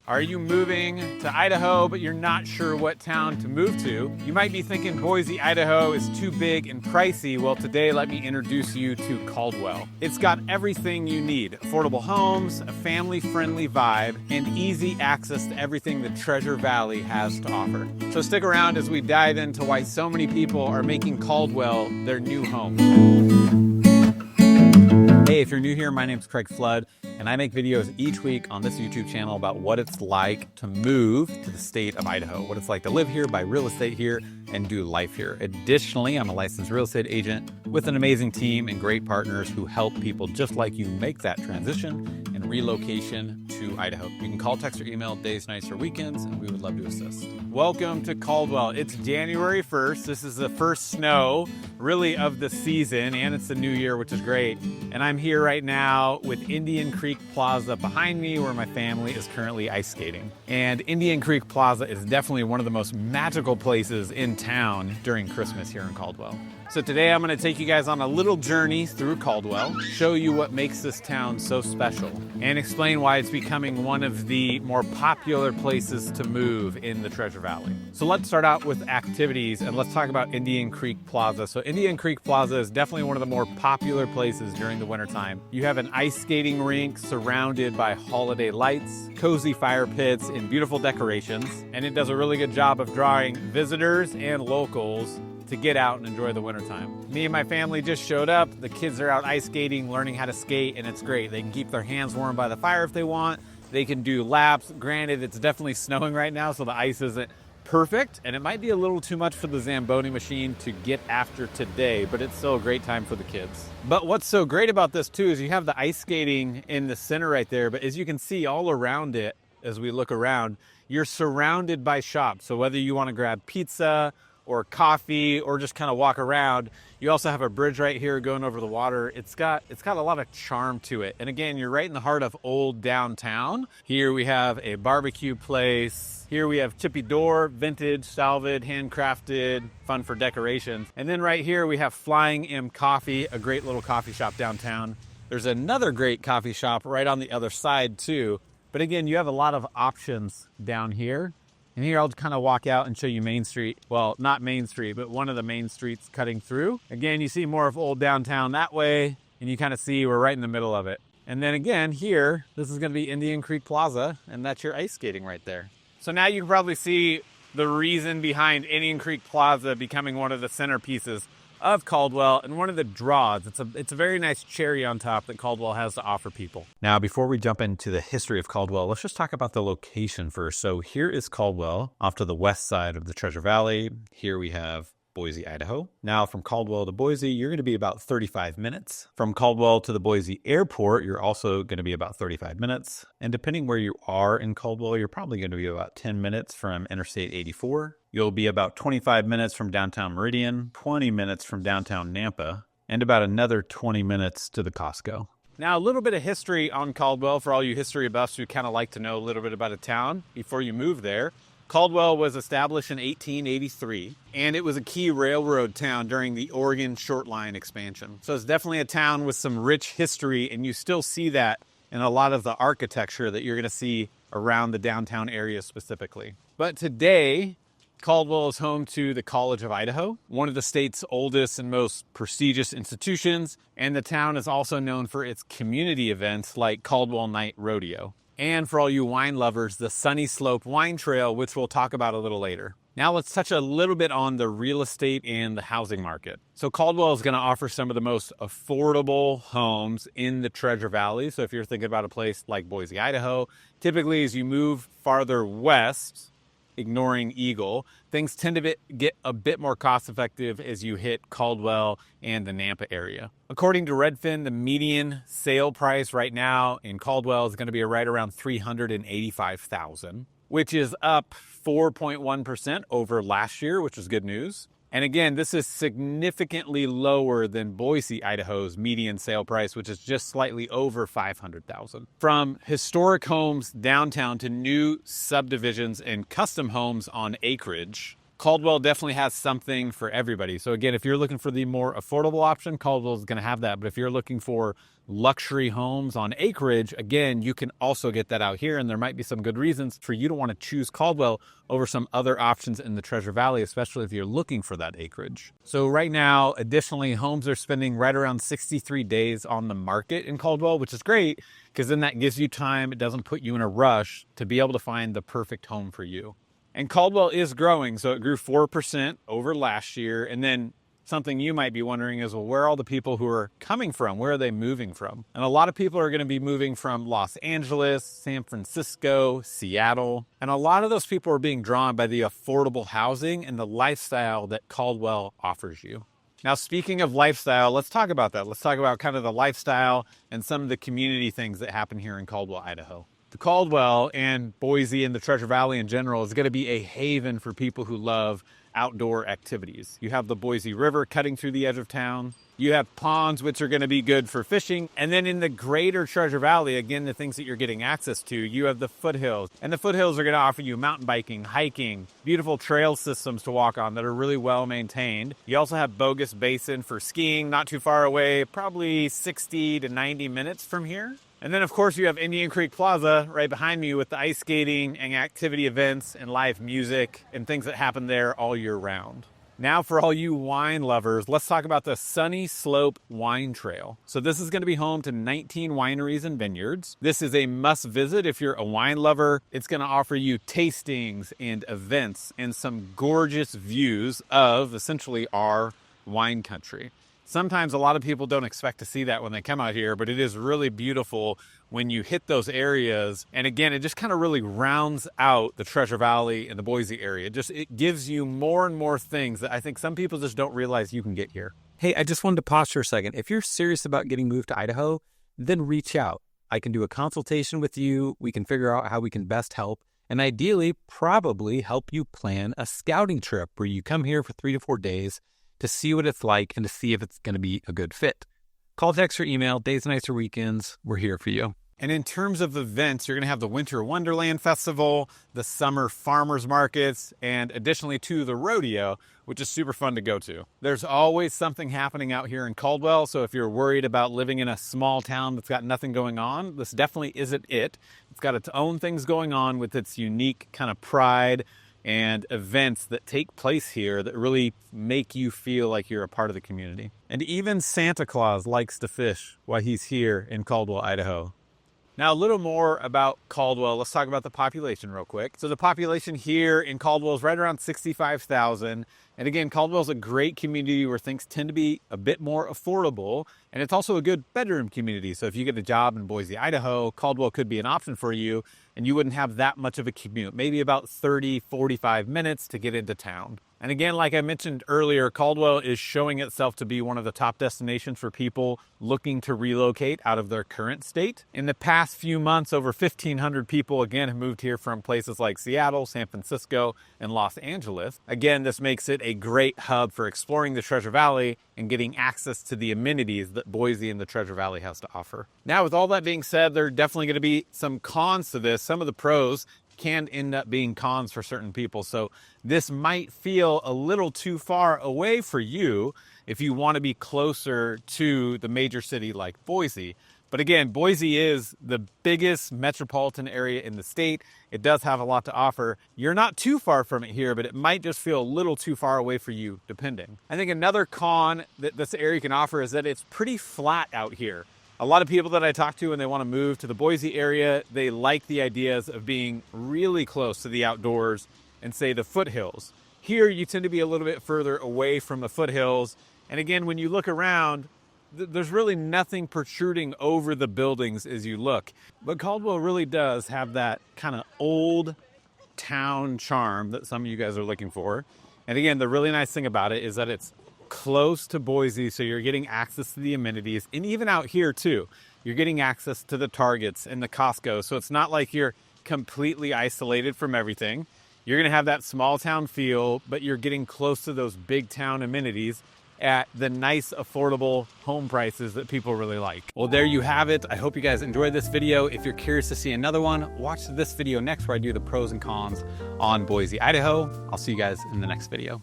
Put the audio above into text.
Are you moving to Idaho, but you're not sure what town to move to? You might be thinking Boise, Idaho is too big and pricey. Well, today let me introduce you to Caldwell. It's got everything you need: affordable homes, a family-friendly vibe, and easy access to everything the Treasure Valley has to offer. So stick around as we dive into why so many people are making Caldwell their new home. Hey, if you're new here, my name's Craig Flood, and I make videos each week on this YouTube channel about what it's like to move to the state of Idaho, what it's like to live here, buy real estate here, and do life here. Additionally, I'm a licensed real estate agent with an amazing team and great partners who help people just like you make that transition and relocation to Idaho. You can call, text, or email days, nights, or weekends, and we would love to assist. Welcome to Caldwell. It's January 1st. This is the first snow, really, of the season, and it's the new year, which is great. And I'm here right now with Indian Creek Plaza behind me, where my family is currently ice skating. And Indian Creek Plaza is definitely one of the most magical places in town during Christmas here in Caldwell. So today I'm going to take you guys on a little journey through Caldwell, show you what makes this town so special, and explain why it's becoming one of the more popular places to move in the Treasure Valley. So let's start out with activities, and let's talk about Indian Creek Plaza. So Indian Creek Plaza is definitely one of the more popular places during the wintertime. You have an ice skating rink surrounded by holiday lights, cozy fire pits, and beautiful decorations, and it does a really good job of drawing visitors and locals to get out and enjoy the wintertime. Me and my family just showed up. The kids are out ice skating, learning how to skate, and it's great. They can keep their hands warm by the fire if they want. They can do laps. Granted, it's definitely snowing right now, so the ice isn't perfect, and it might be a little too much for the Zamboni machine to get after today, but it's still a great time for the kids. But what's so great about this too is you have the ice skating in the center right there, but as you can see all around it, as we look around, you're surrounded by shops. So whether you want to grab pizza or coffee, or just kind of walk around. You also have a bridge right here going over the water. It's got a lot of charm to it. And again, you're right in the heart of old downtown. Here we have a barbecue place. Here we have Chippy Door, vintage, salvaged, handcrafted, fun for decorations. And then right here we have Flying M Coffee, a great little coffee shop downtown. There's another great coffee shop right on the other side too. But again, you have a lot of options down here. And here I'll kind of walk out and show you Main Street. Well, not Main Street, but one of the main streets cutting through. Again, you see more of old downtown that way, and you kind of see we're right in the middle of it. And then again, here, this is going to be Indian Creek Plaza, and that's your ice skating right there. So now you can probably see the reason behind Indian Creek Plaza becoming one of the centerpieces of Caldwell and one of the draws. It's a very nice cherry on top that Caldwell has to offer people. Now, before we jump into the history of Caldwell, let's just talk about the location first. So here is Caldwell off to the west side of the Treasure Valley. Here we have Boise, Idaho. Now from Caldwell to Boise, you're going to be about 35 minutes. From Caldwell to the Boise airport, you're also going to be about 35 minutes. And depending where you are in Caldwell, you're probably going to be about 10 minutes from Interstate 84. You'll be about 25 minutes from downtown Meridian, 20 minutes from downtown Nampa, and about another 20 minutes to the Costco. Now, a little bit of history on Caldwell for all you history buffs who kind of like to know a little bit about a town before you move there. Caldwell was established in 1883, and it was a key railroad town during the Oregon Short Line expansion. So it's definitely a town with some rich history, and you still see that in a lot of the architecture that you're going to see around the downtown area specifically. But today, Caldwell is home to the College of Idaho, one of the state's oldest and most prestigious institutions, and the town is also known for its community events like Caldwell Night Rodeo. And for all you wine lovers, the Sunny Slope Wine Trail, which we'll talk about a little later. Now let's touch a little bit on the real estate and the housing market. So Caldwell is going to offer some of the most affordable homes in the Treasure Valley. So if you're thinking about a place like Boise, Idaho, typically as you move farther west, ignoring Eagle, things tend to get a bit more cost effective as you hit Caldwell and the Nampa area. According to Redfin, the median sale price right now in Caldwell is going to be right around $385,000, which is up 4.1% over last year, which is good news. And again, this is significantly lower than Boise, Idaho's median sale price, which is just slightly over $500,000. From historic homes downtown to new subdivisions and custom homes on acreage, Caldwell definitely has something for everybody. So again, if you're looking for the more affordable option, Caldwell is going to have that. But if you're looking for luxury homes on acreage, again, you can also get that out here. And there might be some good reasons for you to want to choose Caldwell over some other options in the Treasure Valley, especially if you're looking for that acreage. So right now, additionally, homes are spending right around 63 days on the market in Caldwell, which is great because then that gives you time. It doesn't put you in a rush to be able to find the perfect home for you. And Caldwell is growing, so it grew 4% over last year. And then something you might be wondering is, well, where are all the people who are coming from? Where are they moving from? And a lot of people are going to be moving from Los Angeles, San Francisco, Seattle. And a lot of those people are being drawn by the affordable housing and the lifestyle that Caldwell offers you. Now, speaking of lifestyle, let's talk about that. Let's talk about kind of the lifestyle and some of the community things that happen here in Caldwell, Idaho. The Caldwell and Boise and the Treasure Valley in general is going to be a haven for people who love outdoor activities. You have the Boise River cutting through the edge of town. You have ponds, which are going to be good for fishing. And then in the greater Treasure Valley, again, the things that you're getting access to, you have the foothills. And the foothills are going to offer you mountain biking, hiking, beautiful trail systems to walk on that are really well maintained. You also have Bogus Basin for skiing, not too far away, probably 60 to 90 minutes from here. And then, of course, you have Indian Creek Plaza right behind me with the ice skating and activity events and live music and things that happen there all year round. Now, for all you wine lovers, let's talk about the Sunny Slope Wine Trail. So this is going to be home to 19 wineries and vineyards. This is a must visit if you're a wine lover. It's going to offer you tastings and events and some gorgeous views of essentially our wine country. Sometimes a lot of people don't expect to see that when they come out here, but it is really beautiful when you hit those areas. And again, it just kind of really rounds out the Treasure Valley and the Boise area. It gives you more and more things that I think some people just don't realize you can get here. Hey, I just wanted to pause for a second. If you're serious about getting moved to Idaho, then reach out. I can do a consultation with you. We can figure out how we can best help. And ideally, probably help you plan a scouting trip where you come here for 3 to 4 days to see what it's like and to see if it's going to be a good fit. Call, text, or email, days, nights, or weekends. We're here for you. And in terms of events, you're going to have the Winter Wonderland Festival, the Summer Farmers Markets, and additionally to the rodeo, which is super fun to go to. There's always something happening out here in Caldwell, so if you're worried about living in a small town that's got nothing going on, this definitely isn't it. It's got its own things going on with its unique kind of pride and events that take place here that really make you feel like you're a part of the community. And even Santa Claus likes to fish while he's here in Caldwell, Idaho. Now, a little more about Caldwell. Let's talk about the population real quick. So the population here in Caldwell is right around 65,000. And again, Caldwell's a great community where things tend to be a bit more affordable. And it's also a good bedroom community. So if you get a job in Boise, Idaho, Caldwell could be an option for you. And you wouldn't have that much of a commute, maybe about 30, 45 minutes to get into town. And again, like I mentioned earlier, Caldwell is showing itself to be one of the top destinations for people looking to relocate out of their current state. In the past few months, over 1,500 people, again, have moved here from places like Seattle, San Francisco, and Los Angeles. Again, this makes it a great hub for exploring the Treasure Valley and getting access to the amenities that Boise and the Treasure Valley has to offer. Now, with all that being said, there are definitely going to be some cons to this. Some of the pros can end up being cons for certain people. So this might feel a little too far away for you if you want to be closer to the major city like Boise. But again, Boise is the biggest metropolitan area in the state. It does have a lot to offer. You're not too far from it here, but it might just feel a little too far away for you, depending. I think another con that this area can offer is that it's pretty flat out here. A lot of people that I talk to when they want to move to the Boise area, they like the ideas of being really close to the outdoors and say the foothills. Here, you tend to be a little bit further away from the foothills. And again, when you look around, there's really nothing protruding over the buildings as you look. But Caldwell really does have that kind of old town charm that some of you guys are looking for. And again, the really nice thing about it is that it's close to Boise, so you're getting access to the amenities. And even out here too, you're getting access to the Targets and the Costco. So it's not like you're completely isolated from everything. You're going to have that small town feel, but you're getting close to those big town amenities at the nice, affordable home prices that people really like. Well, there you have it. I hope you guys enjoyed this video. If you're curious to see another one, watch this video next where I do the pros and cons on Boise, Idaho. I'll see you guys in the next video.